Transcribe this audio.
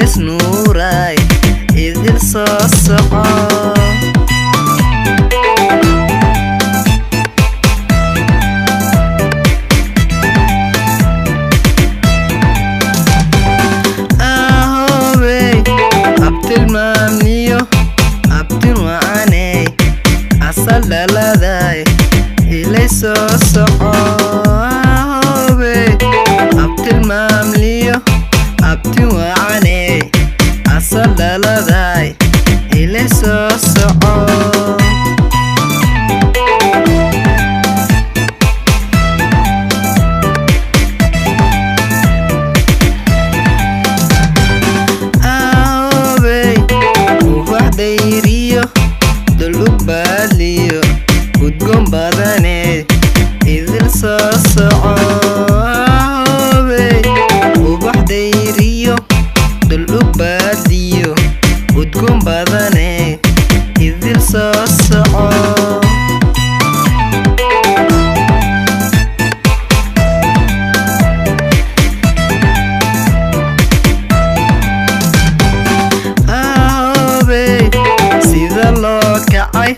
ilays nuuray idil soo soco tilmaamniyo abtin wacaney asal dhaladay ilay soo soco abtilmaamniyo abtin wacaney asal dhaladay ilay soo soco dayriyo dulubaliyo gudgon badane idil soo soco ubax dayriyo dulubaliyo gudgon badane idil soo soco sida loo kacay